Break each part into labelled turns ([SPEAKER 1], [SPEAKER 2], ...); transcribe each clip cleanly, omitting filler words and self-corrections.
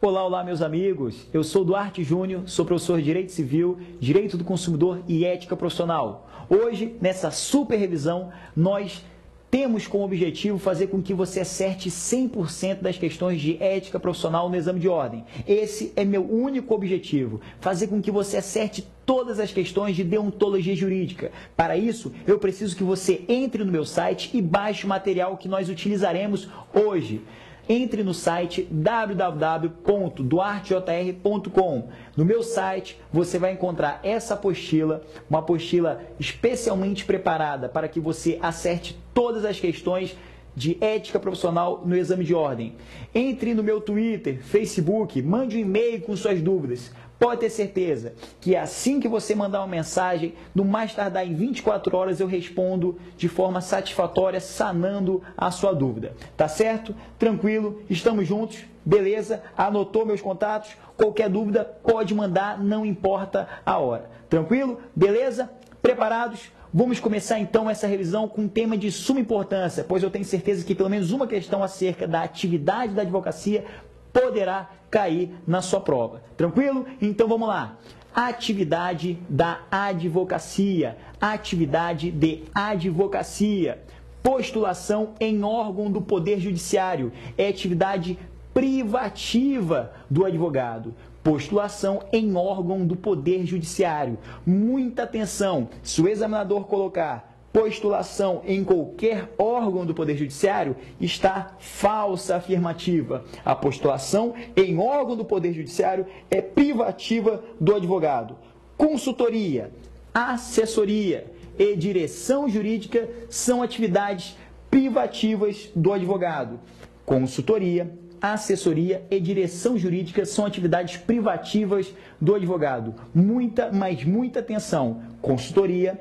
[SPEAKER 1] Olá, olá, meus amigos. Eu sou Duarte Júnior, sou professor de Direito Civil, Direito do Consumidor e Ética Profissional. Hoje, nessa super revisão, nós temos como objetivo fazer com que você acerte 100% das questões de ética profissional no exame de ordem. Esse é meu único objetivo, fazer com que você acerte todas as questões de deontologia jurídica. Para isso, eu preciso que você entre no meu site e baixe o material que nós utilizaremos hoje. Entre no site www.duartejr.com. No meu site você vai encontrar essa apostila, uma apostila especialmente preparada para que você acerte todas as questões de ética profissional no exame de ordem. Entre no meu Twitter, Facebook, mande um e-mail com suas dúvidas. Pode ter certeza que assim que você mandar uma mensagem, no mais tardar em 24 horas eu respondo de forma satisfatória, sanando a sua dúvida. Tá certo? Tranquilo? Estamos juntos? Beleza? Anotou meus contatos? Qualquer dúvida pode mandar, não importa a hora. Tranquilo? Beleza? Preparados? Vamos começar então essa revisão com um tema de suma importância, pois eu tenho certeza que pelo menos uma questão acerca da atividade da advocacia poderá cair na sua prova. Tranquilo? Então vamos lá. Atividade da advocacia. Atividade de advocacia. Postulação em órgão do Poder Judiciário. É atividade privativa do advogado. Postulação em órgão do Poder Judiciário. Muita atenção. Se o examinador colocar postulação em qualquer órgão do Poder Judiciário, está falsa a afirmativa. A postulação em órgão do Poder Judiciário é privativa do advogado. Consultoria, assessoria e direção jurídica são atividades privativas do advogado. Consultoria, assessoria e direção jurídica são atividades privativas do advogado. Muita, mas muita atenção. Consultoria,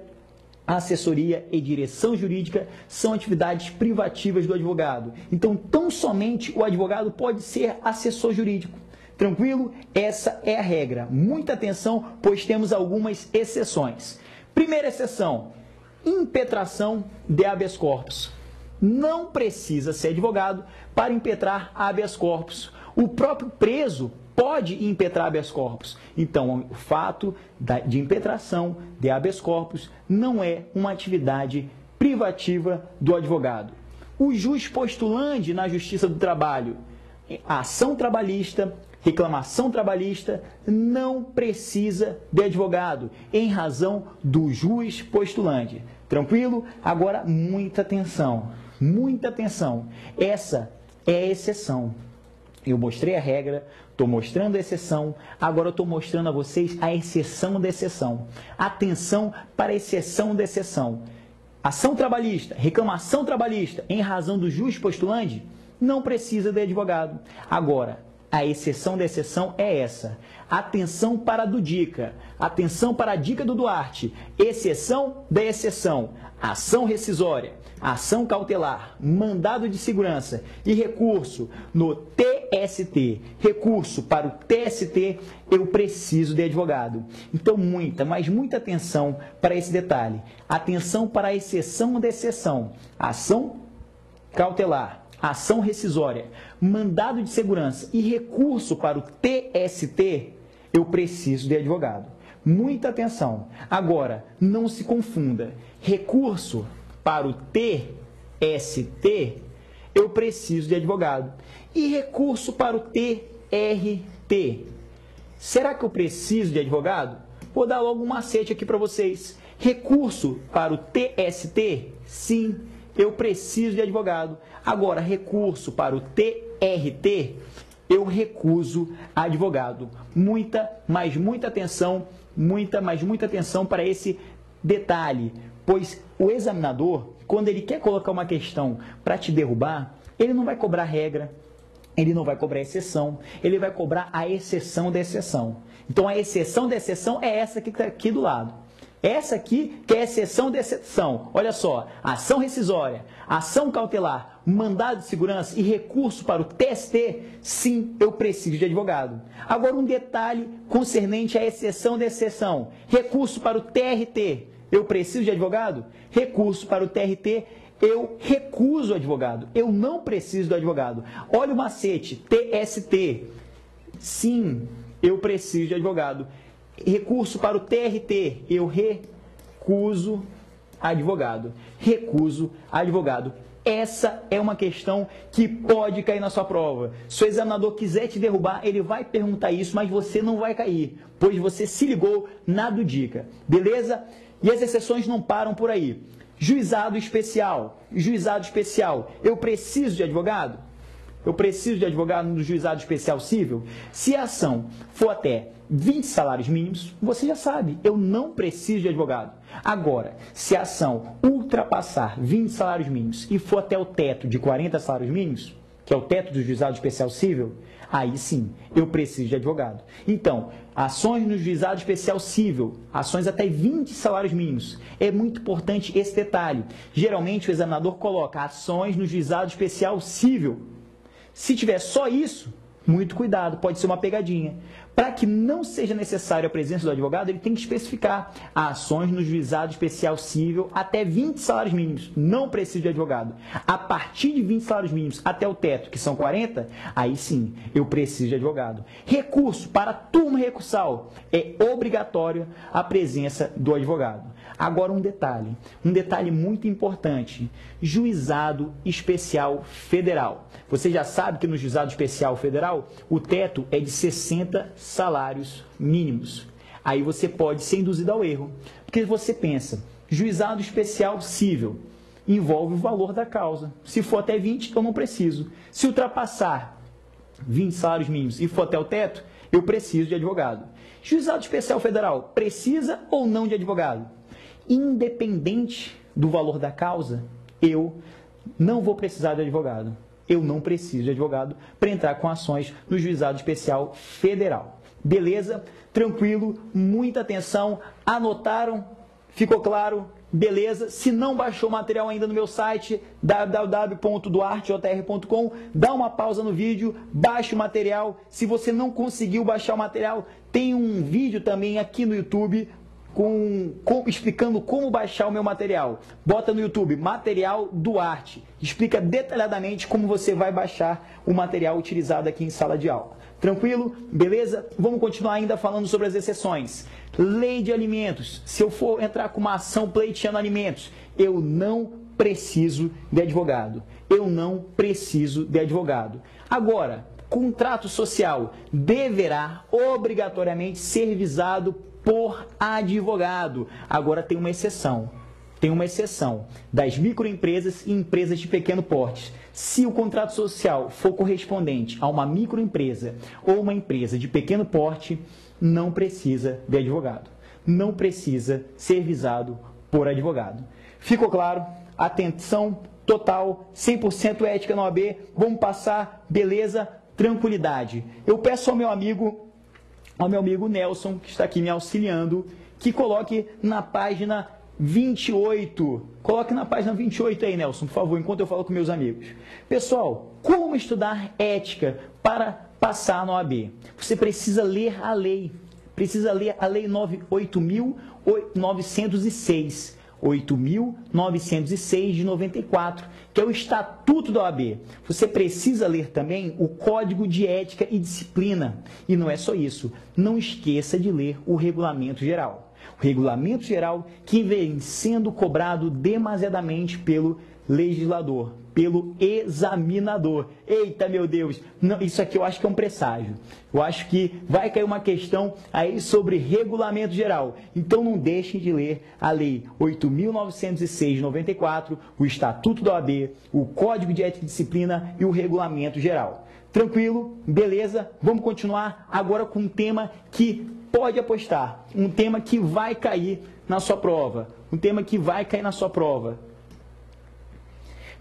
[SPEAKER 1] assessoria e direção jurídica são atividades privativas do advogado. Então, tão somente o advogado pode ser assessor jurídico. Tranquilo? Essa é a regra. Muita atenção, pois temos algumas exceções. Primeira exceção, impetração de habeas corpus. Não precisa ser advogado para impetrar habeas corpus. O próprio preso pode impetrar habeas corpus. Então, o fato de impetração de habeas corpus não é uma atividade privativa do advogado. O juiz postulante na Justiça do Trabalho, ação trabalhista, reclamação trabalhista, não precisa de advogado, em razão do juiz postulante. Tranquilo? Agora, muita atenção. Muita atenção. Essa é a exceção. Eu mostrei a regra, estou mostrando a exceção, agora eu estou mostrando a vocês a exceção da exceção. Atenção para a exceção da exceção. Ação trabalhista, reclamação trabalhista, em razão do juiz postulante, não precisa de advogado. Agora, a exceção da exceção é essa. Atenção para a do Dica. Atenção para a dica do Duarte. Exceção da exceção. Ação rescisória, ação cautelar, mandado de segurança e recurso no TST. Recurso para o TST, eu preciso de advogado. Então, muita, mas muita atenção para esse detalhe. Atenção para a exceção da exceção. Ação cautelar, ação rescisória, mandado de segurança e recurso para o TST, eu preciso de advogado. Muita atenção. Agora, não se confunda. Recurso para o TST, eu preciso de advogado. E recurso para o TRT, será que eu preciso de advogado? Vou dar logo um macete aqui para vocês. Recurso para o TST, sim, eu preciso de advogado. Agora, recurso para o TRT, eu recuso advogado. Muita, mas muita atenção, muita, mas muita atenção para esse detalhe, pois o examinador, quando ele quer colocar uma questão para te derrubar, ele não vai cobrar regra, ele não vai cobrar exceção, ele vai cobrar a exceção da exceção. Então, a exceção da exceção é essa que está aqui do lado. Essa aqui que é a exceção da exceção. Olha só, ação rescisória, ação cautelar, mandado de segurança e recurso para o TST, sim, eu preciso de advogado. Agora, um detalhe concernente à exceção da exceção. Recurso para o TRT, eu preciso de advogado? Recurso para o TRT, eu recuso o advogado. Eu não preciso do advogado. Olha o macete, TST. sim, eu preciso de advogado. Recurso para o TRT, eu recuso advogado. Recuso advogado. Essa é uma questão que pode cair na sua prova. Se o examinador quiser te derrubar, ele vai perguntar isso, mas você não vai cair, pois você se ligou na do Dica. Beleza? E as exceções não param por aí. Juizado especial. Juizado especial. Eu preciso de advogado? Eu preciso de advogado no juizado especial civil? Se a ação for até 20 salários mínimos, você já sabe, eu não preciso de advogado. Agora, se a ação ultrapassar 20 salários mínimos e for até o teto de 40 salários mínimos, que é o teto do juizado especial civil, aí sim, eu preciso de advogado. Então, ações no juizado especial civil, ações até 20 salários mínimos. É muito importante esse detalhe. Geralmente o examinador coloca ações no juizado especial civil. Se tiver só isso, muito cuidado, pode ser uma pegadinha. Para que não seja necessária a presença do advogado, ele tem que especificar ações no juizado especial civil até 20 salários mínimos. Não precisa de advogado. A partir de 20 salários mínimos até o teto, que são 40, aí sim, eu preciso de advogado. Recurso para turma recursal. É obrigatório a presença do advogado. Agora um detalhe muito importante. Juizado especial federal. Você já sabe que no juizado especial federal, o teto é de 60 salários mínimos. Aí você pode ser induzido ao erro, porque você pensa, juizado especial civil envolve o valor da causa. Se for até 20, eu não preciso. Se ultrapassar 20 salários mínimos e for até o teto, eu preciso de advogado. Juizado especial federal, precisa ou não de advogado? Independente do valor da causa, eu não vou precisar de advogado. Eu não preciso de advogado para entrar com ações no juizado especial federal. Beleza? Tranquilo? Muita atenção. Anotaram? Ficou claro? Beleza? Se não baixou o material ainda no meu site, www.duartejr.com, dá uma pausa no vídeo, baixe o material. Se você não conseguiu baixar o material, tem um vídeo também aqui no YouTube explicando como baixar o meu material. Bota no YouTube, Material Duarte. Explica detalhadamente como você vai baixar o material utilizado aqui em sala de aula. Tranquilo? Beleza? Vamos continuar ainda falando sobre as exceções. Lei de alimentos. Se eu for entrar com uma ação pleiteando alimentos, eu não preciso de advogado. Eu não preciso de advogado. Agora, contrato social deverá obrigatoriamente ser visado por advogado. Agora tem uma exceção. Tem uma exceção das microempresas e empresas de pequeno porte. Se o contrato social for correspondente a uma microempresa ou uma empresa de pequeno porte, não precisa de advogado. Não precisa ser visado por advogado. Ficou claro? Atenção total, 100% ética na OAB. Vamos passar, beleza? Tranquilidade. Eu peço ao meu amigo Nelson, que está aqui me auxiliando, que coloque na página 28. Coloque na página 28 aí, Nelson, por favor, enquanto eu falo com meus amigos. Pessoal, como estudar ética para passar na OAB? Você precisa ler a lei. Precisa ler a Lei 8.906. 8.906 de 94, que é o Estatuto da OAB. Você precisa ler também o Código de Ética e Disciplina. E não é só isso, não esqueça de ler o Regulamento Geral. O Regulamento Geral que vem sendo cobrado demasiadamente pelo legislador, pelo examinador. Eita, meu Deus, não, isso aqui eu acho que é um presságio. Eu acho que vai cair uma questão aí sobre regulamento geral. Então não deixem de ler a Lei 8.906 de 94, o Estatuto da OAB, o Código de Ética e Disciplina e o Regulamento Geral. Tranquilo? Beleza? Vamos continuar agora com um tema que pode apostar, um tema que vai cair na sua prova, um tema que vai cair na sua prova.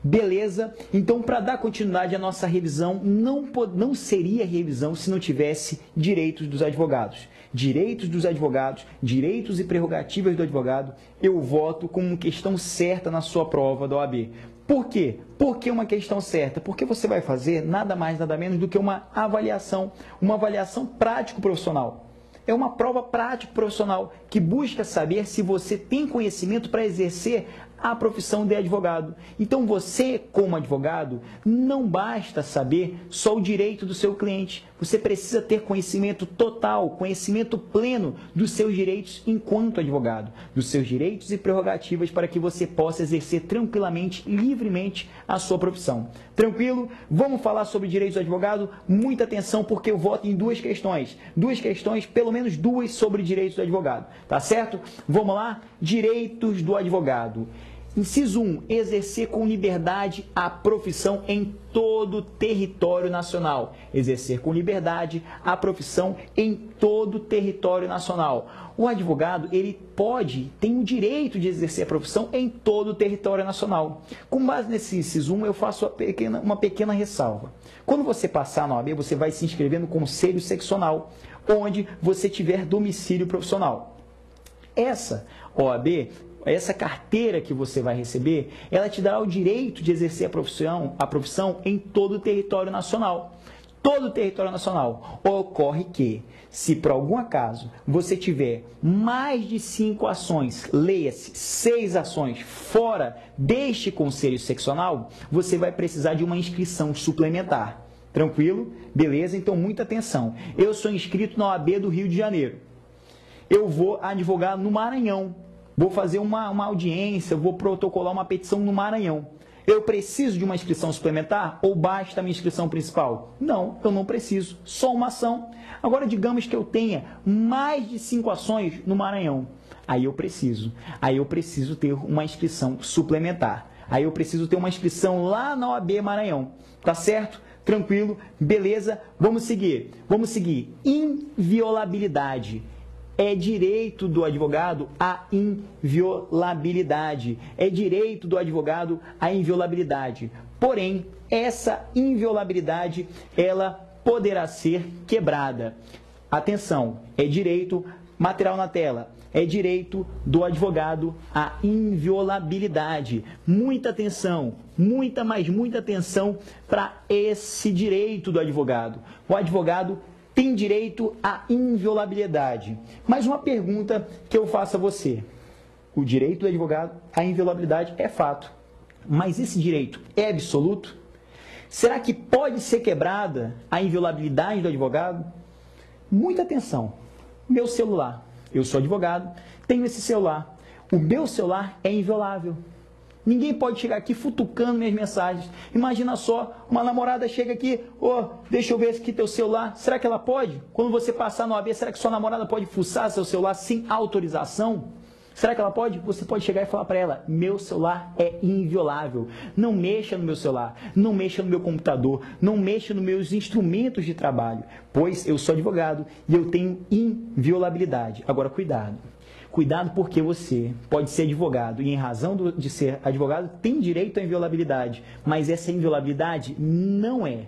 [SPEAKER 1] Beleza? Então, para dar continuidade à nossa revisão, não seria revisão se não tivesse direitos dos advogados. Direitos dos advogados, direitos e prerrogativas do advogado, eu voto como questão certa na sua prova da OAB. Por quê? Por que uma questão certa? Porque você vai fazer nada mais, nada menos do que uma avaliação prático-profissional. É uma prova prático-profissional que busca saber se você tem conhecimento para exercer a profissão de advogado. Então você, como advogado, não basta saber só o direito do seu cliente. Você precisa ter conhecimento total, conhecimento pleno dos seus direitos enquanto advogado, dos seus direitos e prerrogativas para que você possa exercer tranquilamente, livremente a sua profissão. Tranquilo? Vamos falar sobre direitos do advogado? Muita atenção, porque eu voto em duas questões, pelo menos duas sobre direitos do advogado, tá certo? Vamos lá? Direitos do advogado. Inciso 1, exercer com liberdade a profissão em todo o território nacional. Exercer com liberdade a profissão em todo o território nacional. O advogado, ele tem o direito de exercer a profissão em todo o território nacional. Com base nesse inciso 1, eu faço uma pequena ressalva. Quando você passar na OAB, você vai se inscrever no Conselho Seccional, onde você tiver domicílio profissional. Essa OAB, essa carteira que você vai receber, ela te dará o direito de exercer a profissão em todo o território nacional. Todo o território nacional. Ocorre que, se por algum acaso você tiver mais de 5 ações, leia-se, 6 ações fora deste conselho seccional, você vai precisar de uma inscrição suplementar. Tranquilo? Beleza? Então, muita atenção. Eu sou inscrito na OAB do Rio de Janeiro. Eu vou advogar no Maranhão. Vou fazer uma audiência, vou protocolar uma petição no Maranhão. Eu preciso de uma inscrição suplementar ou basta a minha inscrição principal? Não, eu não preciso. Só uma ação. Agora, digamos que eu tenha mais de 5 ações no Maranhão. Aí eu preciso ter uma inscrição suplementar. Aí eu preciso ter uma inscrição lá na OAB Maranhão. Tá certo? Tranquilo? Beleza? Vamos seguir. Inviolabilidade. É direito do advogado a inviolabilidade. É direito do advogado a inviolabilidade. Porém, essa inviolabilidade, ela poderá ser quebrada. Atenção, é direito, material na tela, é direito do advogado a inviolabilidade. Muita atenção, muita atenção para esse direito do advogado. O advogado tem direito à inviolabilidade. Mas uma pergunta que eu faço a você. O direito do advogado à inviolabilidade é fato. Mas esse direito é absoluto? Será que pode ser quebrada a inviolabilidade do advogado? Muita atenção. Meu celular. Eu sou advogado, tenho esse celular. O meu celular é inviolável. Ninguém pode chegar aqui futucando minhas mensagens. Imagina só, uma namorada chega aqui, deixa eu ver aqui teu celular. Será que ela pode? Quando você passar no OAB, será que sua namorada pode fuçar seu celular sem autorização? Será que ela pode? Você pode chegar e falar para ela, meu celular é inviolável. Não mexa no meu celular, não mexa no meu computador, não mexa nos meus instrumentos de trabalho, pois eu sou advogado e eu tenho inviolabilidade. Agora, cuidado. Cuidado, porque você pode ser advogado e, em razão de ser advogado, tem direito à inviolabilidade, mas essa inviolabilidade não é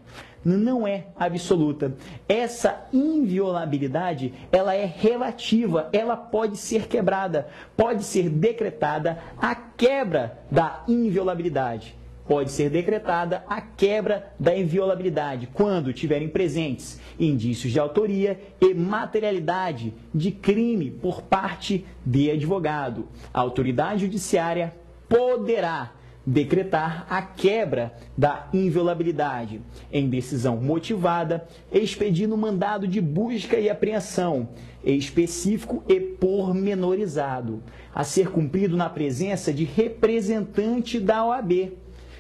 [SPEAKER 1] absoluta. Essa inviolabilidade, ela é relativa, ela pode ser quebrada, pode ser decretada a quebra da inviolabilidade. Pode ser decretada a quebra da inviolabilidade quando tiverem presentes indícios de autoria e materialidade de crime por parte de advogado. A autoridade judiciária poderá decretar a quebra da inviolabilidade em decisão motivada, expedindo mandado de busca e apreensão específico e pormenorizado, a ser cumprido na presença de representante da OAB,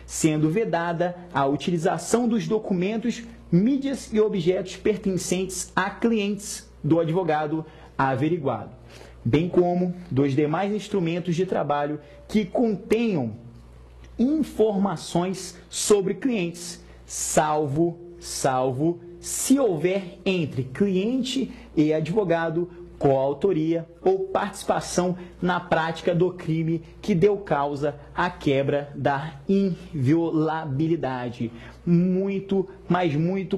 [SPEAKER 1] sendo vedada a utilização dos documentos, mídias e objetos pertencentes a clientes do advogado averiguado, bem como dos demais instrumentos de trabalho que contenham informações sobre clientes, salvo se houver entre cliente e advogado coautoria ou participação na prática do crime que deu causa à quebra da inviolabilidade. Muito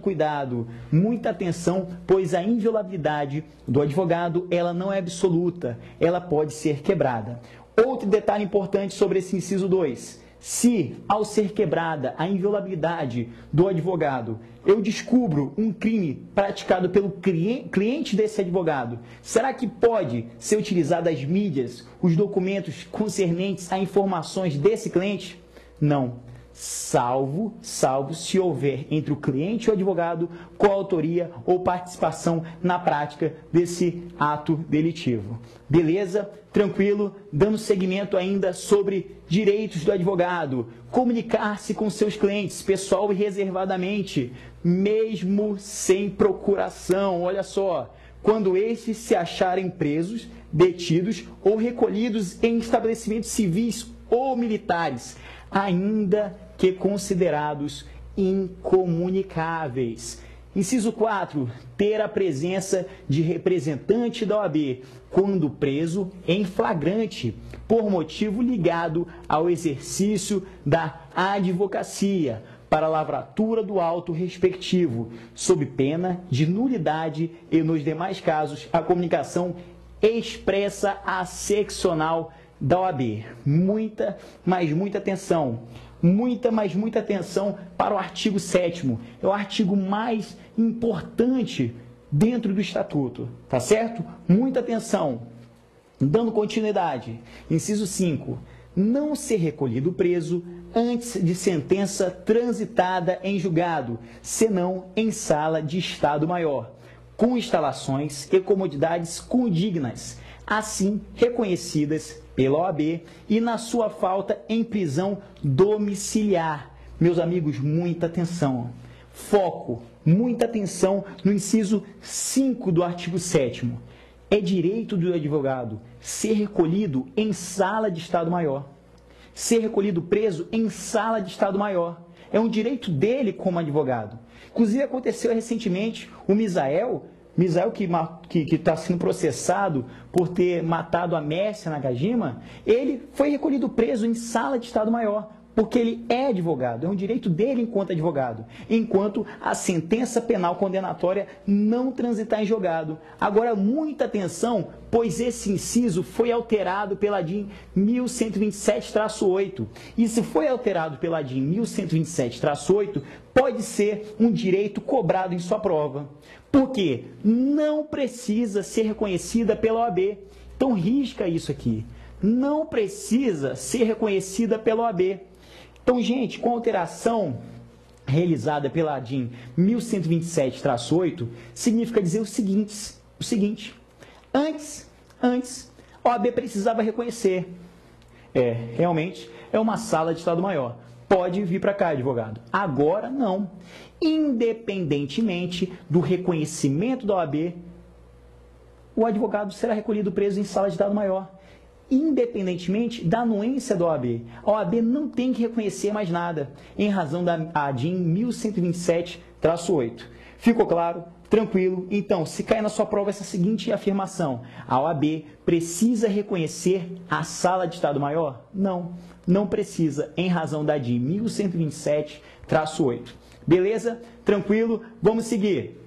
[SPEAKER 1] cuidado, muita atenção, pois a inviolabilidade do advogado, ela não é absoluta, ela pode ser quebrada. Outro detalhe importante sobre esse inciso 2, Se, ao ser quebrada a inviolabilidade do advogado, eu descubro um crime praticado pelo cliente desse advogado, será que pode ser utilizado as mídias, os documentos concernentes a informações desse cliente? Não. Salvo se houver entre o cliente e o advogado coautoria ou participação na prática desse ato delitivo. Beleza? Tranquilo? Dando seguimento ainda sobre direitos do advogado. Comunicar-se com seus clientes, pessoal e reservadamente, mesmo sem procuração. Olha só, quando estes se acharem presos, detidos ou recolhidos em estabelecimentos civis ou militares, ainda que considerados incomunicáveis. Inciso 4. Ter a presença de representante da OAB quando preso em flagrante, por motivo ligado ao exercício da advocacia, para a lavratura do auto respectivo, sob pena de nulidade e, nos demais casos, a comunicação expressa à seccional da OAB. Muita, mas muita atenção. Muita atenção para o artigo 7º. É o artigo mais importante dentro do Estatuto, tá certo? Muita atenção. Dando continuidade. Inciso 5. Não ser recolhido preso antes de sentença transitada em julgado, senão em sala de Estado Maior, com instalações e comodidades condignas, assim reconhecidas pela OAB, e na sua falta em prisão domiciliar. Meus amigos, muita atenção. Foco, muita atenção no inciso 5 do artigo 7º. É direito do advogado ser recolhido em sala de Estado Maior. Ser recolhido preso em sala de Estado Maior. É um direito dele como advogado. Inclusive aconteceu recentemente o Misael que está sendo processado por ter matado a Mércia Nakajima, ele foi recolhido preso em sala de Estado Maior, porque ele é advogado, é um direito dele enquanto advogado, enquanto a sentença penal condenatória não transitar em julgado. Agora, muita atenção, pois esse inciso foi alterado pela DIN 1127-8, e se foi alterado pela DIN 1127-8, pode ser um direito cobrado em sua prova. Porque não precisa ser reconhecida pela OAB. Então, risca isso aqui. Não precisa ser reconhecida pela OAB. Então, gente, com a alteração realizada pela DIN 1127-8, significa dizer o seguinte. Antes, a OAB precisava reconhecer. Realmente, é uma sala de Estado Maior. Pode vir para cá, advogado. Agora, não. Independentemente do reconhecimento da OAB, o advogado será recolhido preso em sala de Estado Maior. Independentemente da anuência da OAB. A OAB não tem que reconhecer mais nada, em razão da DIN 1127-8. Ficou claro? Tranquilo? Então, se cair na sua prova essa seguinte afirmação: a OAB precisa reconhecer a sala de Estado Maior? Não precisa, em razão da DIN 1127-8. Beleza? Tranquilo? Vamos seguir.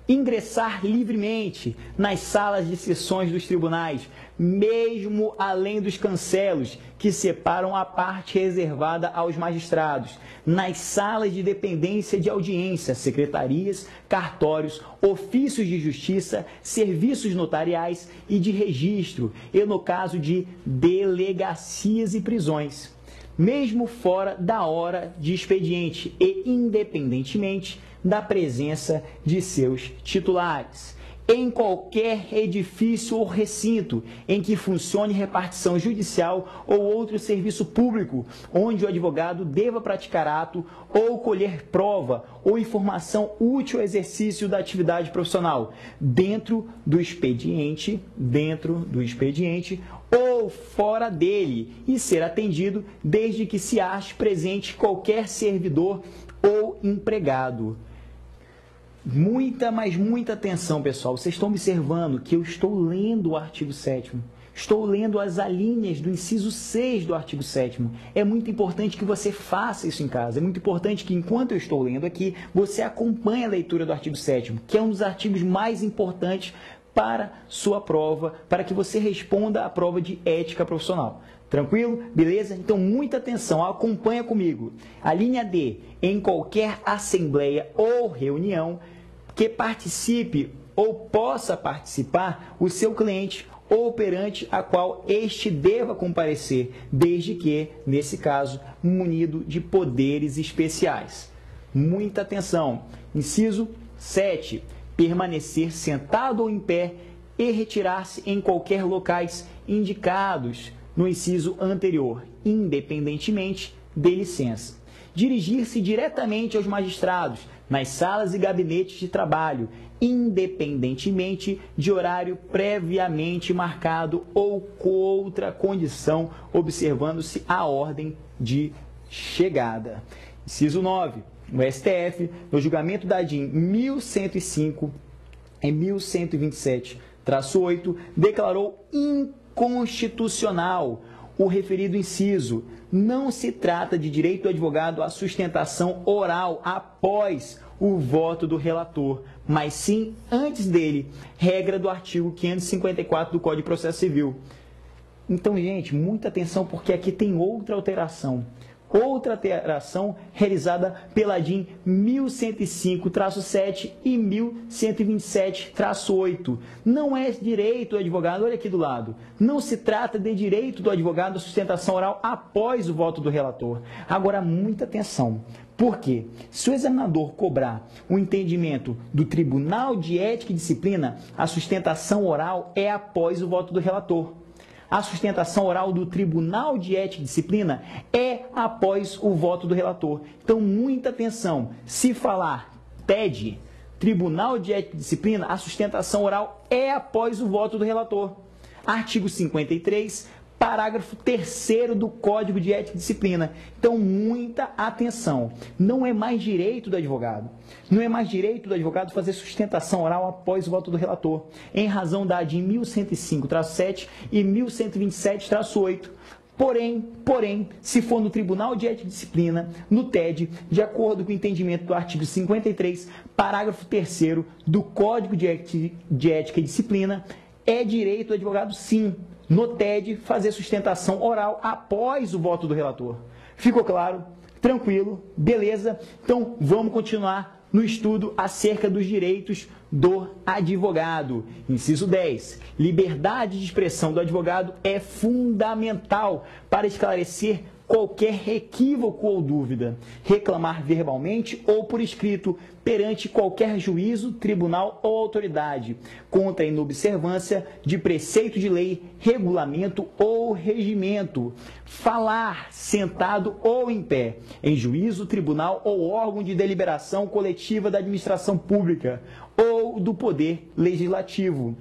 [SPEAKER 1] Ingressar livremente nas salas de sessões dos tribunais, mesmo além dos cancelos que separam a parte reservada aos magistrados, nas salas de dependência de audiência, secretarias, cartórios, ofícios de justiça, serviços notariais e de registro, e no caso de delegacias e prisões, mesmo fora da hora de expediente e independentemente da presença de seus titulares. Em qualquer edifício ou recinto em que funcione repartição judicial ou outro serviço público, onde o advogado deva praticar ato ou colher prova ou informação útil ao exercício da atividade profissional, dentro do expediente ou fora dele, e ser atendido desde que se ache presente qualquer servidor ou empregado. Muita atenção, pessoal. Vocês estão observando que eu estou lendo o artigo 7º. Estou lendo as alíneas do inciso 6 do artigo 7º. É muito importante que você faça isso em casa. É muito importante que, enquanto eu estou lendo aqui, você acompanhe a leitura do artigo 7º, que é um dos artigos mais importantes para sua prova, para que você responda à prova de ética profissional. Tranquilo? Beleza? Então, muita atenção, acompanha comigo. A linha D, em qualquer assembleia ou reunião que participe ou possa participar o seu cliente ou perante a qual este deva comparecer, desde que, nesse caso, munido de poderes especiais. Muita atenção. Inciso 7. Permanecer sentado ou em pé e retirar-se em qualquer locais indicados no inciso anterior, independentemente de licença. Dirigir-se diretamente aos magistrados, nas salas e gabinetes de trabalho, independentemente de horário previamente marcado ou com outra condição, observando-se a ordem de chegada. Inciso 9. O STF, no julgamento da DIN 1105 e 1127-8, declarou inconstitucional o referido inciso. Não se trata de direito do advogado à sustentação oral após o voto do relator, mas sim antes dele, regra do artigo 554 do Código de Processo Civil. Então, gente, muita atenção, porque aqui tem outra alteração. Outra alteração realizada pela DIN 1105-7 e 1127-8. Não é direito do advogado, olha aqui do lado, não se trata de direito do advogado à sustentação oral após o voto do relator. Agora, muita atenção, porque se o examinador cobrar o entendimento do Tribunal de Ética e Disciplina, a sustentação oral é após o voto do relator. A sustentação oral do Tribunal de Ética e Disciplina é após o voto do relator. Então, muita atenção. Se falar TED, Tribunal de Ética e Disciplina, a sustentação oral é após o voto do relator. Artigo 53, parágrafo 3º do Código de Ética e Disciplina. Então, muita atenção. Não é mais direito do advogado. Não é mais direito do advogado fazer sustentação oral após o voto do relator, em razão da DIN 1105-7 e 1127-8. Porém, se for no Tribunal de Ética e Disciplina, no TED, de acordo com o entendimento do artigo 53, parágrafo 3º do Código de Ética e Disciplina, é direito do advogado, sim, no TED, fazer sustentação oral após o voto do relator. Ficou claro? Tranquilo? Beleza? Então, vamos continuar no estudo acerca dos direitos do advogado. Inciso 10. Liberdade de expressão do advogado é fundamental para esclarecer qualquer equívoco ou dúvida, reclamar verbalmente ou por escrito perante qualquer juízo, tribunal ou autoridade, contra a inobservância de preceito de lei, regulamento ou regimento, falar sentado ou em pé, em juízo, tribunal ou órgão de deliberação coletiva da administração pública ou do poder legislativo,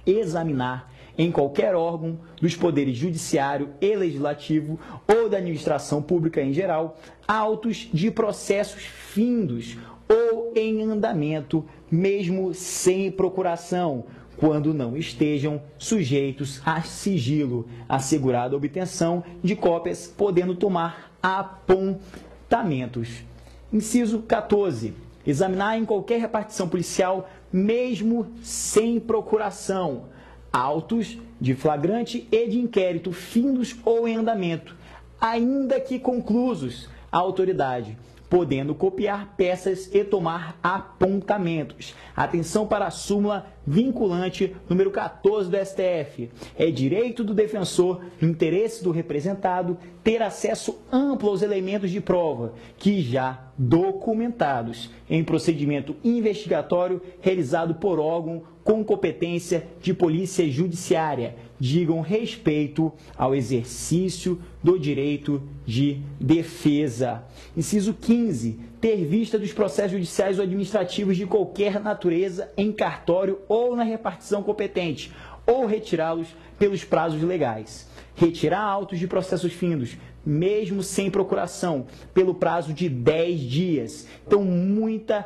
[SPEAKER 1] examinar em qualquer órgão dos poderes judiciário e legislativo ou da administração pública em geral, autos de processos findos ou em andamento, mesmo sem procuração, quando não estejam sujeitos a sigilo, assegurada a obtenção de cópias, podendo tomar apontamentos. Inciso 14. Examinar em qualquer repartição policial, mesmo sem procuração, autos de flagrante e de inquérito findos ou em andamento, ainda que conclusos, a autoridade, podendo copiar peças e tomar apontamentos. Atenção para a súmula vinculante número 14 do STF. É direito do defensor, interesse do representado, ter acesso amplo aos elementos de prova, que já documentados em procedimento investigatório realizado por órgão com competência de polícia judiciária, digam respeito ao exercício do direito de defesa. Inciso 15. Ter vista dos processos judiciais ou administrativos de qualquer natureza em cartório ou na repartição competente, ou retirá-los pelos prazos legais. Retirar autos de processos findos, mesmo sem procuração, pelo prazo de 10 dias. Então, muita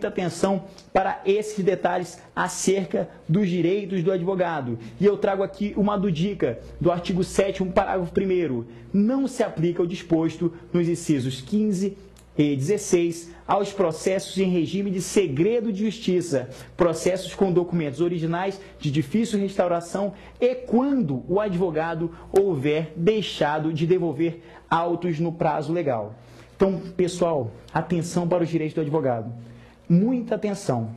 [SPEAKER 1] atenção para esses detalhes acerca dos direitos do advogado. E eu trago aqui uma dica do artigo 7º, parágrafo 1º. Não se aplica o disposto nos incisos 15 16, aos processos em regime de segredo de justiça, processos com documentos originais de difícil restauração e quando o advogado houver deixado de devolver autos no prazo legal. Então, pessoal, atenção para os direitos do advogado. Muita atenção,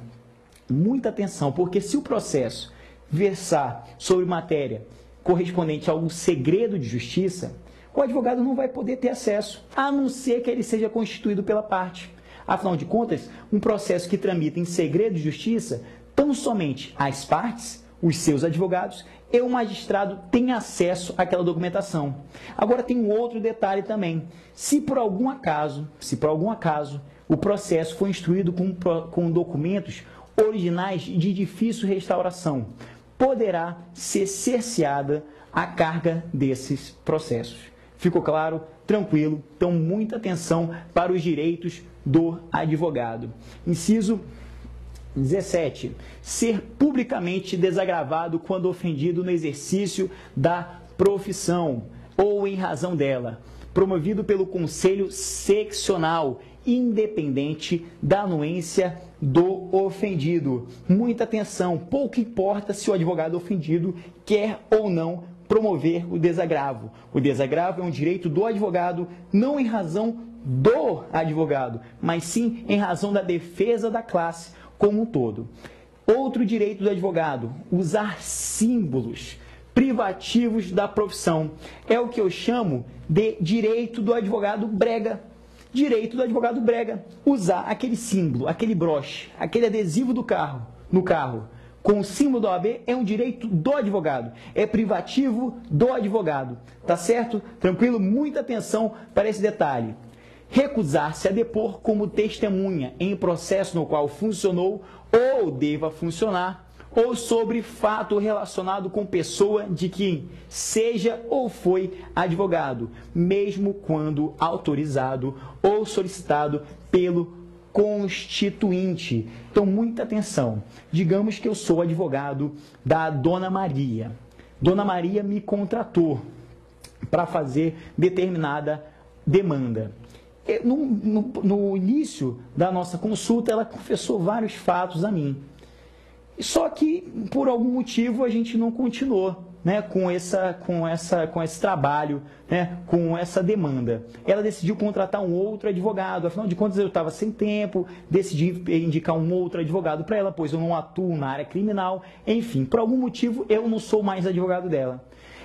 [SPEAKER 1] porque se o processo versar sobre matéria correspondente a um segredo de justiça, o advogado não vai poder ter acesso, a não ser que ele seja constituído pela parte. Afinal de contas, um processo que tramita em segredo de justiça, tão somente as partes, os seus advogados e o magistrado têm acesso àquela documentação. Agora tem um outro detalhe também. Se por algum acaso o processo foi instruído com documentos originais de difícil restauração, poderá ser cerceada a carga desses processos. Ficou claro? Tranquilo? Então, muita atenção para os direitos do advogado. Inciso 17. Ser publicamente desagravado quando ofendido no exercício da profissão ou em razão dela, promovido pelo Conselho Seccional, independente da anuência do ofendido. Muita atenção, pouco importa se o advogado ofendido quer ou não promover o desagravo. O desagravo é um direito do advogado, não em razão do advogado, mas sim em razão da defesa da classe como um todo. Outro direito do advogado, usar símbolos privativos da profissão. É o que eu chamo de direito do advogado brega. Direito do advogado brega. Usar aquele símbolo, aquele broche, aquele adesivo no carro, com o símbolo da OAB é um direito do advogado, é privativo do advogado, tá certo? Tranquilo? Muita atenção para esse detalhe. Recusar-se a depor como testemunha em processo no qual funcionou ou deva funcionar, ou sobre fato relacionado com pessoa de quem seja ou foi advogado, mesmo quando autorizado ou solicitado pelo constituinte. Então, muita atenção. Digamos que eu sou advogado da Dona Maria. Dona Maria me para fazer determinada demanda. No início da nossa consulta, ela confessou vários fatos a mim. Só que, por algum motivo, a gente não continuou, né, com esse trabalho, né, com essa demanda. Ela decidiu contratar um outro advogado, afinal de contas eu estava sem tempo, decidi indicar um outro advogado para ela, pois eu não atuo na área criminal, enfim, por algum motivo eu não sou mais advogado dela.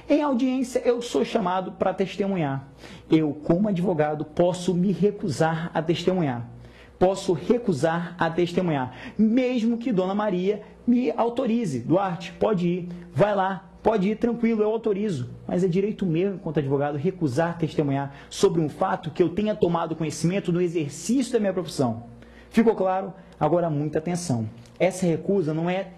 [SPEAKER 1] Em audiência eu sou chamado para testemunhar. Eu, como advogado, posso me recusar a testemunhar. Mesmo que Dona Maria me autorize. Duarte, pode ir, vai lá, pode ir tranquilo, eu autorizo. Mas é direito meu, enquanto advogado, recusar testemunhar sobre um fato que eu tenha tomado conhecimento no exercício da minha profissão. Ficou claro? Agora, muita atenção. Essa recusa não é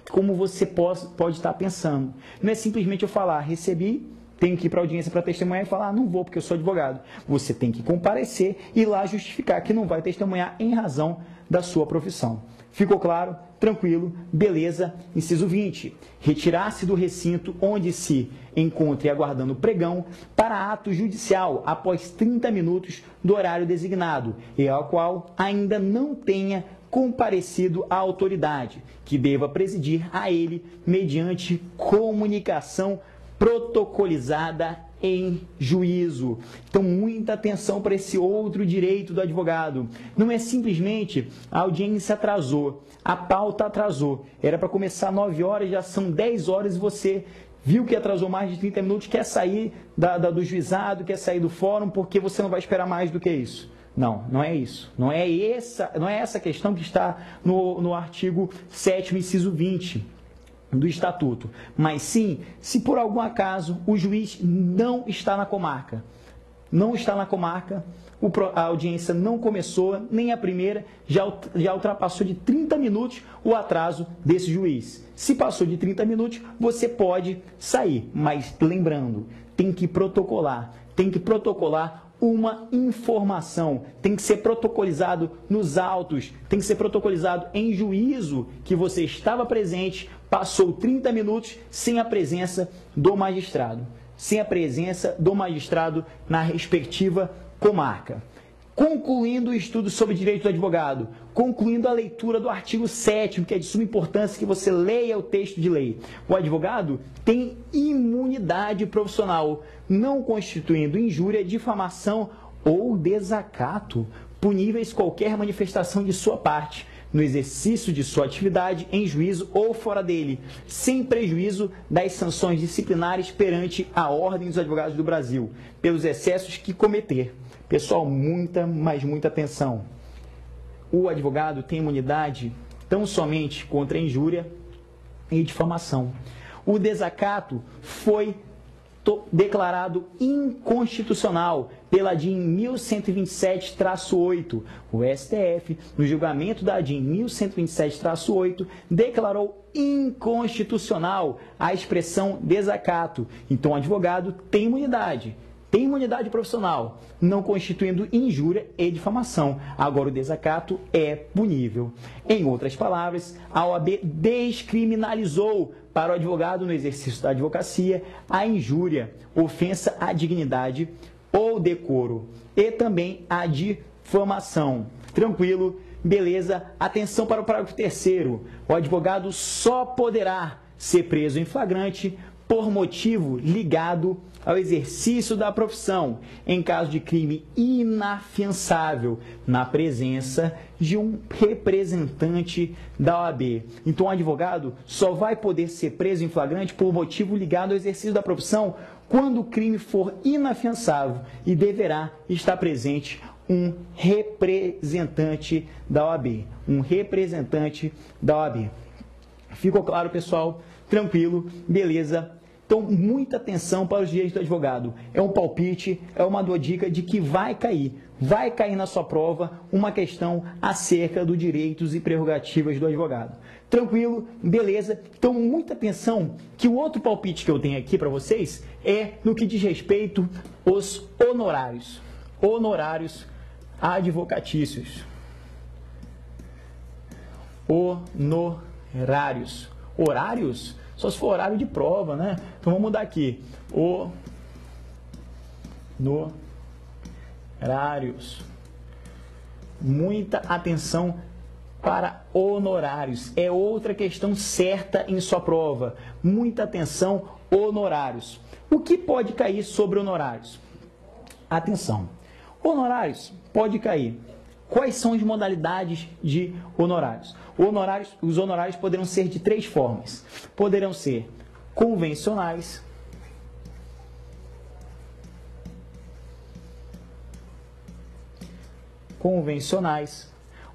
[SPEAKER 1] como você pode estar pensando. Não é simplesmente eu falar, recebi, tenho que ir para a audiência para testemunhar e falar, não vou porque eu sou advogado. Você tem que comparecer e lá justificar que não vai testemunhar em razão da sua profissão. Ficou claro? Tranquilo? Beleza? Inciso 20. Retirar-se do recinto onde se encontre aguardando o pregão para ato judicial após 30 minutos do horário designado e ao qual ainda não tenha comparecido à autoridade, que deva presidir a ele mediante comunicação protocolizada em juízo. Então, muita atenção para esse outro direito do advogado. Não é simplesmente a audiência atrasou, a pauta atrasou. Era para começar 9 horas, já são 10 horas e você viu que atrasou mais de 30 minutos, quer sair do juizado, quer sair do fórum, porque você não vai esperar mais do que isso. Não, não é isso. Não é essa questão que está no artigo 7º, inciso 20 do Estatuto. Mas sim, se por algum acaso o juiz não está na comarca, a audiência não começou, nem a primeira, já ultrapassou de 30 minutos o atraso desse juiz. Se passou de 30 minutos, você pode sair, mas lembrando, tem que protocolar uma informação, tem que ser protocolizado nos autos, tem que ser protocolizado em juízo que você estava presente, passou 30 minutos sem a presença do magistrado, na respectiva comarca. Concluindo o estudo sobre direito do advogado, concluindo a leitura do artigo 7º, que é de suma importância que você leia o texto de lei. O advogado tem imunidade profissional, não constituindo injúria, difamação ou desacato, puníveis qualquer manifestação de sua parte, no exercício de sua atividade, em juízo ou fora dele, sem prejuízo das sanções disciplinares perante a Ordem dos Advogados do Brasil, pelos excessos que cometer. Pessoal, muita, mas muita atenção. O advogado tem imunidade tão somente contra a injúria e difamação. O desacato foi declarado inconstitucional pela DIN 1127-8. O STF, no julgamento da DIN 1127-8, declarou inconstitucional a expressão desacato. Então, o advogado tem imunidade profissional, não constituindo injúria e difamação. Agora, o desacato é punível. Em outras palavras, a OAB descriminalizou para o advogado no exercício da advocacia a injúria, ofensa à dignidade ou decoro e também a difamação. Tranquilo? Beleza? Atenção para o parágrafo 3º. O advogado só poderá ser preso em flagrante por motivo ligado ao exercício da profissão, em caso de crime inafiançável, na presença de um representante da OAB. Então, o advogado só vai poder ser preso em flagrante por motivo ligado ao exercício da profissão quando o crime for inafiançável e deverá estar presente um representante da OAB. Um representante da OAB. Ficou claro, pessoal? Tranquilo? Beleza? Então, muita atenção para os direitos do advogado. É um palpite, é uma dica de que vai cair na sua prova uma questão acerca dos direitos e prerrogativas do advogado. Tranquilo? Beleza? Então, muita atenção que o outro palpite que eu tenho aqui para vocês é no que diz respeito aos honorários. Honorários advocatícios. Honorários. Horários? Só se for horário de prova, né? Então, vamos mudar aqui. Honorários. Muita atenção para honorários. É outra questão certa em sua prova. Muita atenção, honorários. O que pode cair sobre honorários? Atenção. Honorários pode cair. Quais são as modalidades de honorários? Os honorários poderão ser de 3 formas. Poderão ser convencionais,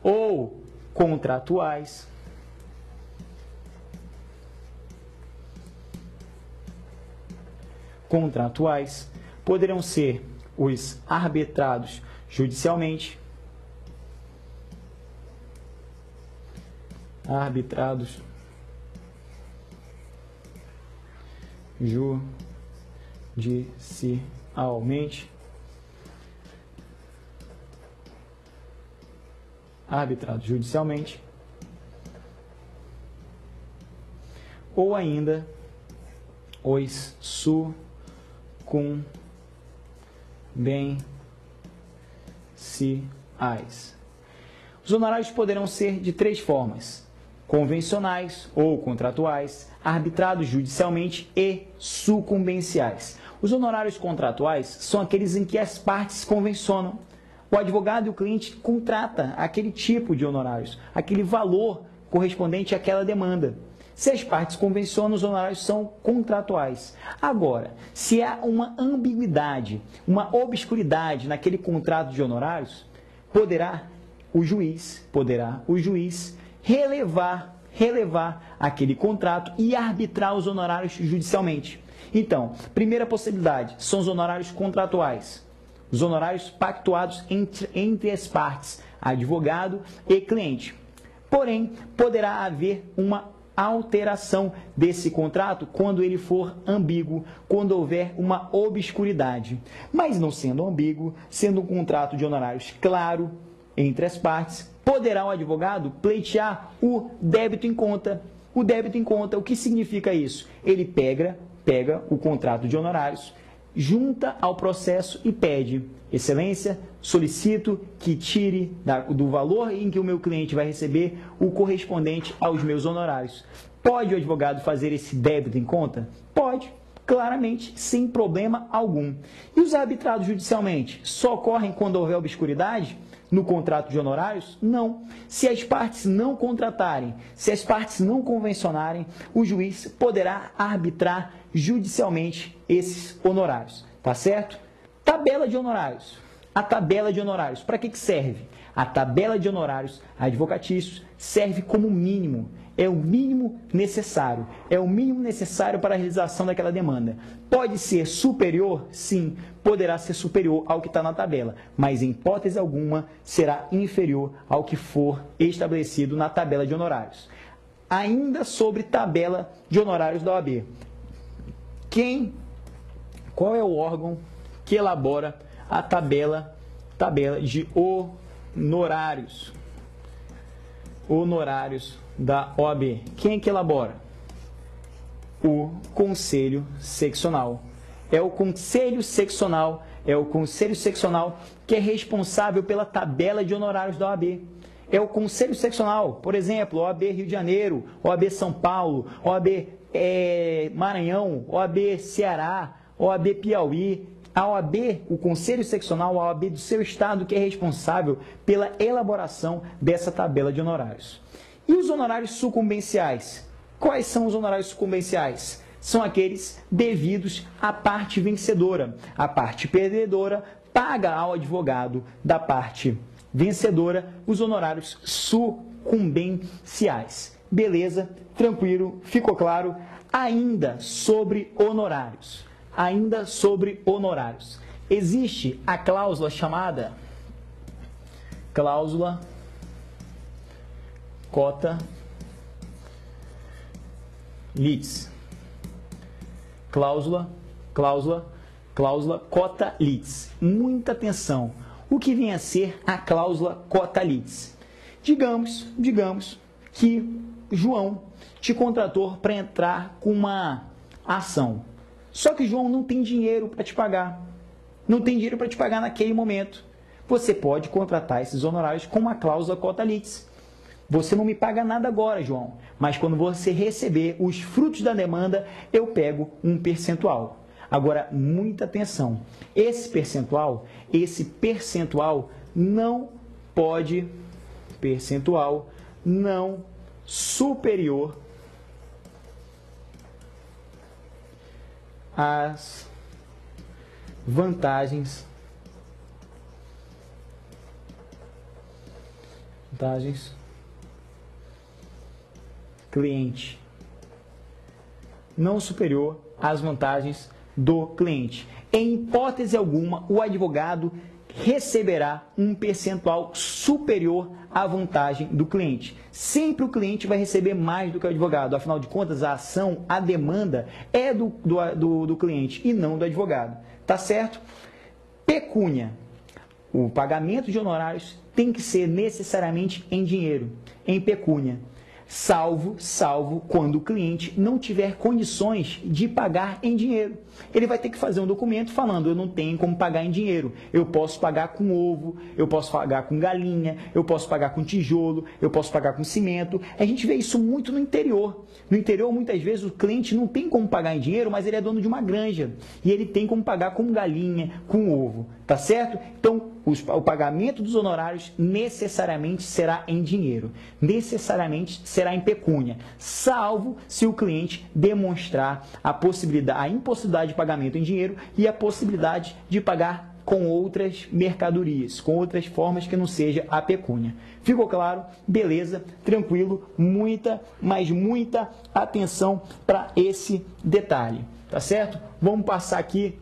[SPEAKER 1] ou contratuais, poderão ser os arbitrados judicialmente, arbitrados judicialmente, ou ainda os sucumbenciais. Os honorários poderão ser de 3 formas: convencionais ou contratuais, arbitrados judicialmente e sucumbenciais. Os honorários contratuais são aqueles em que as partes convencionam. O advogado e o cliente contratam aquele tipo de honorários, aquele valor correspondente àquela demanda. Se as partes convencionam, os honorários são contratuais. Agora, se há uma ambiguidade, uma obscuridade naquele contrato de honorários, poderá o juiz relevar aquele contrato e arbitrar os honorários judicialmente. Então, primeira possibilidade são os honorários contratuais, os honorários pactuados entre as partes, advogado e cliente. Porém, poderá haver uma alteração desse contrato quando ele for ambíguo, quando houver uma obscuridade. Mas não sendo ambíguo, sendo um contrato de honorários claro entre as partes, poderá o advogado pleitear o débito em conta. O que significa isso? Ele pega o contrato de honorários, junta ao processo e pede: excelência, solicito que tire do valor em que o meu cliente vai receber o correspondente aos meus honorários. Pode o advogado fazer esse débito em conta? Pode, claramente, sem problema algum. E os arbitrados judicialmente só ocorrem quando houver obscuridade no contrato de honorários? Não. Se as partes não contratarem, se as partes não convencionarem, o juiz poderá arbitrar judicialmente esses honorários. Tá certo? Tabela de honorários. A tabela de honorários, para que serve? A tabela de honorários advocatícios serve como mínimo. É o mínimo necessário. É o mínimo necessário para a realização daquela demanda. Pode ser superior? Sim, poderá ser superior ao que está na tabela, mas em hipótese alguma será inferior ao que for estabelecido na tabela de honorários. Ainda sobre tabela de honorários da OAB. Qual é o órgão que elabora a tabela de honorários? Honorários da OAB. Quem é que elabora? O Conselho Seccional. É o Conselho Seccional que é responsável pela tabela de honorários da OAB. É o Conselho Seccional, por exemplo, OAB Rio de Janeiro, OAB São Paulo, OAB Maranhão, OAB Ceará, OAB Piauí. A OAB, o Conselho Seccional, a OAB do seu estado, que é responsável pela elaboração dessa tabela de honorários. E os honorários sucumbenciais? Quais são os honorários sucumbenciais? São aqueles devidos à parte vencedora. A parte perdedora paga ao advogado da parte vencedora os honorários sucumbenciais. Beleza? Tranquilo? Ficou claro? Ainda sobre honorários. Existe a cláusula chamada cláusula cota litis. Cláusula cota litis. Muita atenção. O que vem a ser a cláusula cota litis? Digamos que João te contratou para entrar com uma ação. Só que João não tem dinheiro para te pagar. Não tem dinheiro para te pagar naquele momento. Você pode contratar esses honorários com uma cláusula cota litis. Você não me paga nada agora, João, mas quando você receber os frutos da demanda, eu pego um percentual. Agora, muita atenção. Esse percentual não pode, não superior às vantagens cliente, não superior às vantagens do cliente. Em hipótese alguma, o advogado receberá um percentual superior à vantagem do cliente. Sempre o cliente vai receber mais do que o advogado. Afinal de contas, a demanda é do cliente e não do advogado. Tá certo? Pecúnia. O pagamento de honorários tem que ser necessariamente em dinheiro, em pecúnia. Salvo quando o cliente não tiver condições de pagar em dinheiro. Ele vai ter que fazer um documento falando: eu não tenho como pagar em dinheiro, eu posso pagar com ovo, eu posso pagar com galinha, eu posso pagar com tijolo, eu posso pagar com cimento. A gente vê isso muito no interior. No interior, muitas vezes, o cliente não tem como pagar em dinheiro, mas ele é dono de uma granja e ele tem como pagar com galinha, com ovo, tá certo? Então, o pagamento dos honorários necessariamente será em dinheiro, necessariamente será em pecúnia, salvo se o cliente demonstrar a impossibilidade de pagamento em dinheiro e a possibilidade de pagar com outras mercadorias, com outras formas que não seja a pecúnia. Ficou claro? Beleza, tranquilo, muita atenção para esse detalhe, tá certo? Vamos passar aqui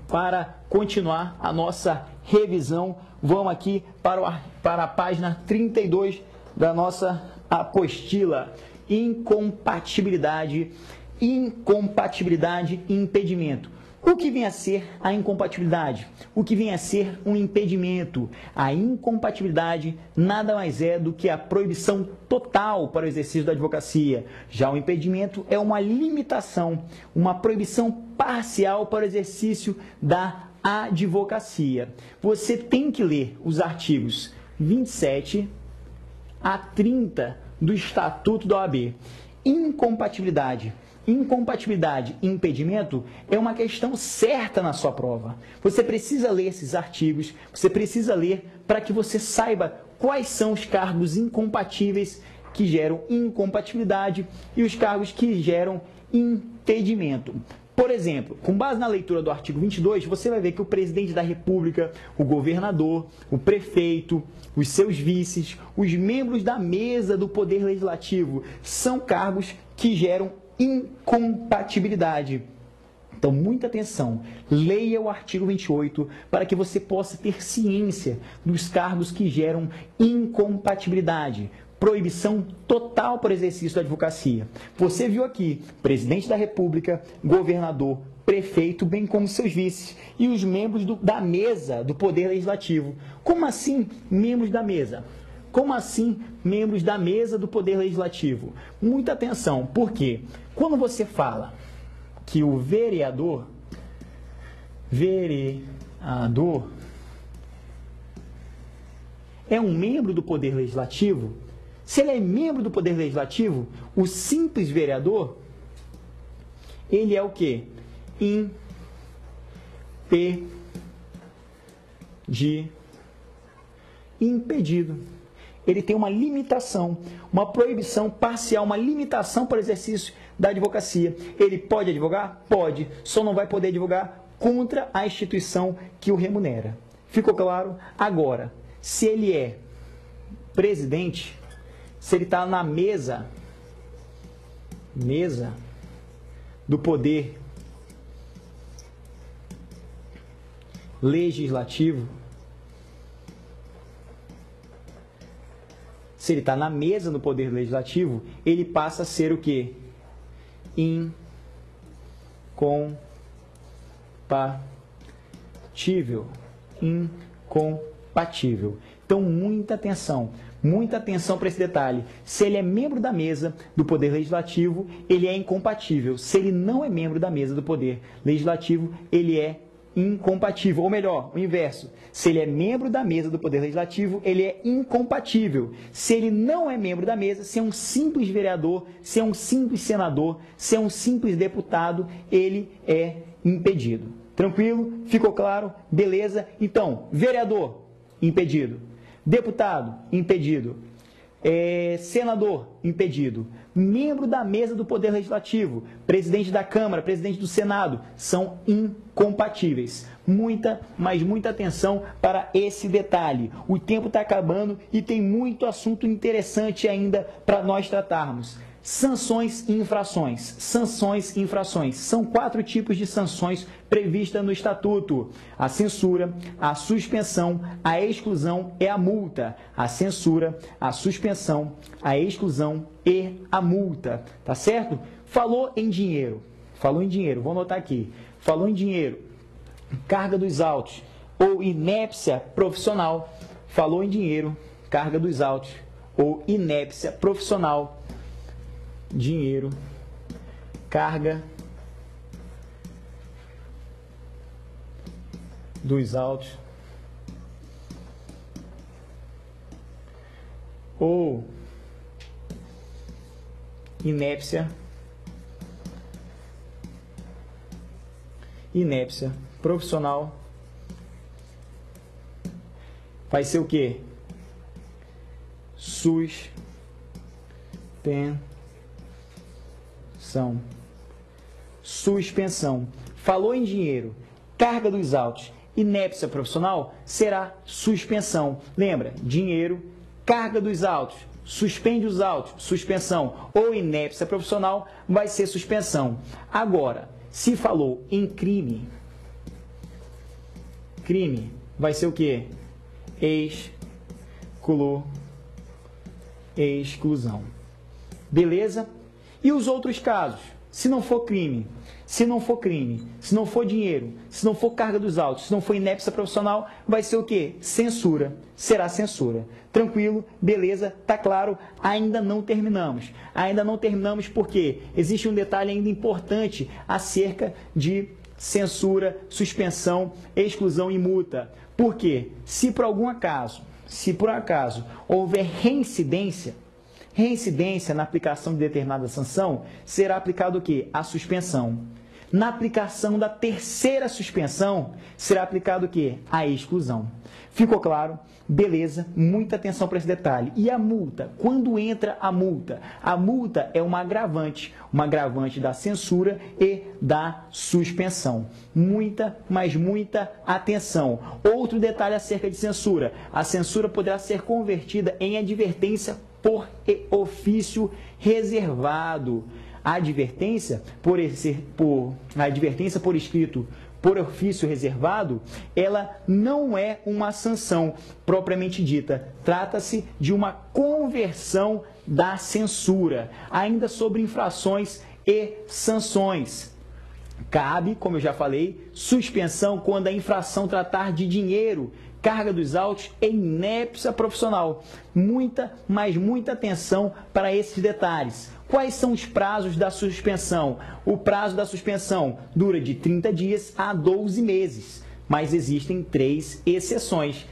[SPEAKER 1] para continuar a nossa revisão. Vamos aqui para a página 32 da nossa apostila. Incompatibilidade e impedimento. O que vem a ser a incompatibilidade? O que vem a ser um impedimento? A incompatibilidade nada mais é do que a proibição total para o exercício da advocacia. Já o impedimento é uma limitação, uma proibição parcial para o exercício da advocacia. Você tem que ler os artigos 27 a 30 do Estatuto da OAB. Incompatibilidade e impedimento é uma questão certa na sua prova. Você precisa ler esses artigos, você precisa ler para que você saiba quais são os cargos incompatíveis que geram incompatibilidade e os cargos que geram impedimento. Por exemplo, com base na leitura do artigo 22, você vai ver que o presidente da República, o governador, o prefeito, os seus vices, os membros da mesa do Poder Legislativo são cargos que geram incompatibilidade. Então, muita atenção, leia o artigo 28 para que você possa ter ciência dos cargos que geram incompatibilidade. Proibição total para o exercício da advocacia. Você viu aqui, presidente da República, governador, prefeito, bem como seus vices e os membros da mesa do Poder Legislativo. Como assim, membros da mesa? Como assim, membros da mesa do Poder Legislativo? Muita atenção, porque quando você fala que o vereador é um membro do Poder Legislativo, se ele é membro do Poder Legislativo, o simples vereador, ele é o quê? Impedido. Ele tem uma limitação, uma proibição parcial, uma limitação para o exercício da advocacia. Ele pode advogar? Pode, só não vai poder advogar contra a instituição que o remunera. Ficou claro? Agora, se ele é presidente, se ele está na mesa do Poder Legislativo, se ele está na mesa do Poder Legislativo, ele passa a ser o quê? Incompatível. Então, muita atenção para esse detalhe. Se ele é membro da mesa do Poder Legislativo, ele é incompatível. Se ele não é membro da mesa do Poder Legislativo, ele é incompatível. Ou melhor, o inverso. Se ele é membro da mesa do Poder Legislativo, ele é incompatível. Se ele não é membro da mesa, se é um simples vereador, se é um simples senador, se é um simples deputado, ele é impedido. Tranquilo? Ficou claro? Beleza? Então, vereador, impedido. Deputado, impedido. Senador, impedido. Membro da mesa do Poder Legislativo, presidente da Câmara, presidente do Senado, são incompatíveis. Muita atenção para esse detalhe. O tempo está acabando e tem muito assunto interessante ainda para nós tratarmos. Sanções e infrações. Sanções e infrações. São 4 tipos de sanções previstas no Estatuto: a censura, a suspensão, a exclusão e a multa. A censura, a suspensão, a exclusão e a multa. Tá certo? Falou em dinheiro, vou anotar aqui. Falou em dinheiro, carga dos autos ou inépcia profissional. Falou em dinheiro, carga dos autos ou inépcia profissional. Dinheiro, carga dos autos ou inépcia profissional. Vai ser o quê? Suspensão. Falou em dinheiro, carga dos autos, inépcia profissional, será suspensão. Lembra? Dinheiro, carga dos autos, suspende os autos, suspensão. Ou inépcia profissional, vai ser suspensão. Agora, se falou em crime, vai ser o quê? Exclusão. Beleza? E os outros casos? Se não for crime, Se não for crime, se não for dinheiro, se não for carga dos autos, se não for inépcia profissional, vai ser o quê? Censura. Será censura. Tranquilo? Beleza? Tá claro? Ainda não terminamos. Ainda não terminamos porque existe um detalhe ainda importante acerca de censura, suspensão, exclusão e multa. Por quê? Se por acaso houver reincidência na aplicação de determinada sanção, será aplicado o quê? A suspensão. Na aplicação da terceira suspensão, será aplicado o quê? A exclusão. Ficou claro? Beleza, muita atenção para esse detalhe. E a multa? Quando entra a multa? A multa é uma agravante da censura e da suspensão. Muita, mas muita atenção. Outro detalhe acerca de censura. A censura poderá ser convertida em advertência por ofício reservado. A advertência por escrito por ofício reservado, ela não é uma sanção propriamente dita. Trata-se de uma conversão da censura. Ainda sobre infrações e sanções. Cabe, como eu já falei, suspensão quando a infração tratar de dinheiro, carga dos autos e inépcia profissional. Muita, mas muita atenção para esses detalhes. Quais são os prazos da suspensão? O prazo da suspensão dura de 30 dias a 12 meses, mas existem três exceções.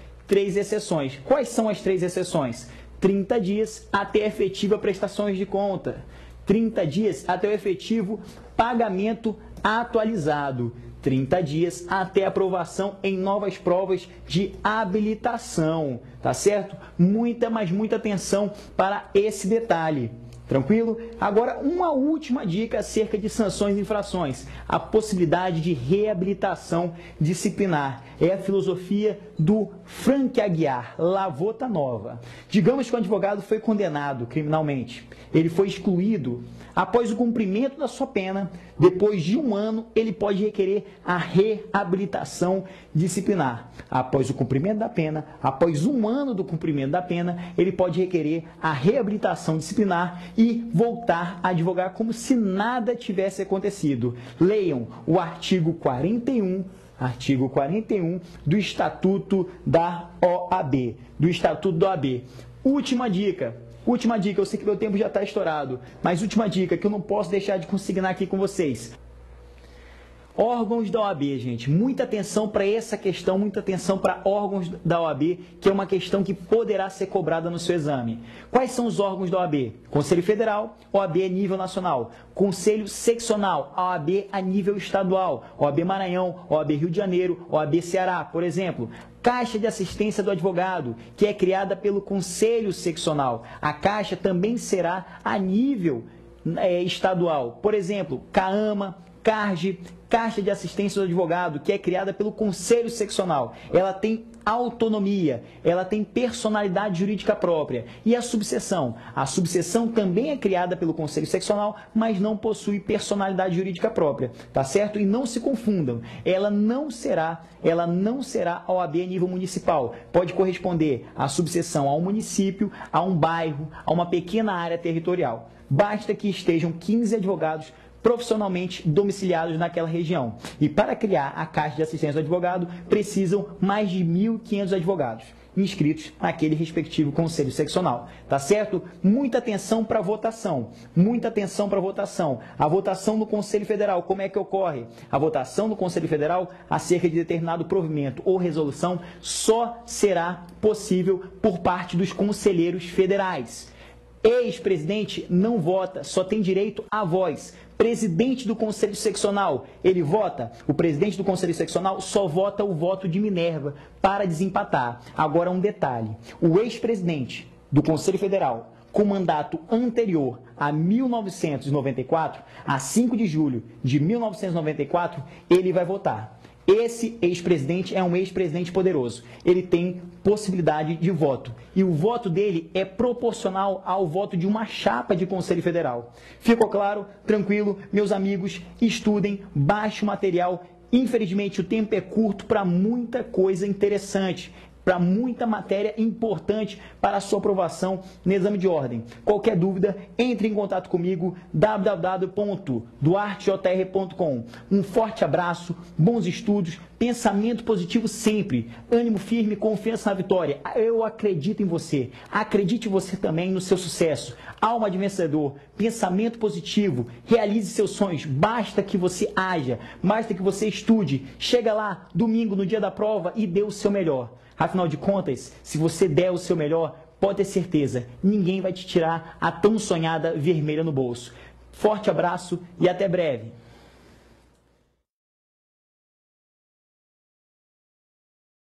[SPEAKER 1] Quais são as três exceções? 30 dias até efetiva prestações de conta. 30 dias até o efetivo pagamento atualizado. 30 dias até aprovação em novas provas de habilitação, tá certo? Muita, mas muita atenção para esse detalhe. Tranquilo? Agora, uma última dica acerca de sanções e infrações. A possibilidade de reabilitação disciplinar. É a filosofia do Frank Aguiar, Lavota Nova. Digamos que o advogado foi condenado criminalmente. Ele foi excluído. Após o cumprimento da sua pena, depois de 1 ano, ele pode requerer a reabilitação disciplinar. Após o cumprimento da pena, após 1 ano do cumprimento da pena, ele pode requerer a reabilitação disciplinar e voltar a advogar como se nada tivesse acontecido. Leiam o artigo 41 do Estatuto da OAB. Última dica, eu sei que meu tempo já está estourado, mas última dica que eu não posso deixar de consignar aqui com vocês. Órgãos da OAB, gente, muita atenção para essa questão, muita atenção para órgãos da OAB, que é uma questão que poderá ser cobrada no seu exame. Quais são os órgãos da OAB? Conselho Federal, OAB a nível nacional. Conselho Seccional, OAB a nível estadual. OAB Maranhão, OAB Rio de Janeiro, OAB Ceará, por exemplo. Caixa de Assistência do Advogado, que é criada pelo Conselho Seccional. A Caixa também será a nível estadual. Por exemplo, CAAMA, CARGE, Caixa de Assistência do Advogado, que é criada pelo Conselho Seccional. Ela tem autonomia, ela tem personalidade jurídica própria. E a subseção? A subseção também é criada pelo Conselho Seccional, mas não possui personalidade jurídica própria, tá certo? E não se confundam, ela não será a OAB a nível municipal. Pode corresponder a subseção a um município, a um bairro, a uma pequena área territorial. Basta que estejam 15 advogados profissionalmente domiciliados naquela região. E para criar a Caixa de Assistência do Advogado, precisam mais de 1.500 advogados inscritos naquele respectivo Conselho Seccional. Tá certo? Muita atenção para a votação. Muita atenção para a votação. A votação no Conselho Federal, como é que ocorre? A votação no Conselho Federal acerca de determinado provimento ou resolução só será possível por parte dos conselheiros federais. Ex-presidente não vota, só tem direito à voz. Presidente do Conselho Seccional, ele vota? O presidente do Conselho Seccional só vota o voto de Minerva para desempatar. Agora um detalhe, o ex-presidente do Conselho Federal, com mandato anterior a 1994, a 5 de julho de 1994, ele vai votar. Esse ex-presidente é um ex-presidente poderoso. Ele tem possibilidade de voto. E o voto dele é proporcional ao voto de uma chapa de Conselho Federal. Ficou claro? Tranquilo? Meus amigos, estudem, baixem o material. Infelizmente, o tempo é curto para muita coisa interessante. para muita matéria importante para a sua aprovação no exame de ordem. Qualquer dúvida, entre em contato comigo, www.duartejr.com. Um forte abraço, bons estudos, pensamento positivo sempre, ânimo firme, confiança na vitória. Eu acredito em você, acredite você também no seu sucesso. Alma de vencedor, pensamento positivo, realize seus sonhos, basta que você haja, basta que você estude. Chega lá, domingo, no dia da prova e dê o seu melhor. Afinal de contas, se você der o seu melhor, pode ter certeza, ninguém vai te tirar a tão sonhada vermelha no bolso. Forte abraço e até breve.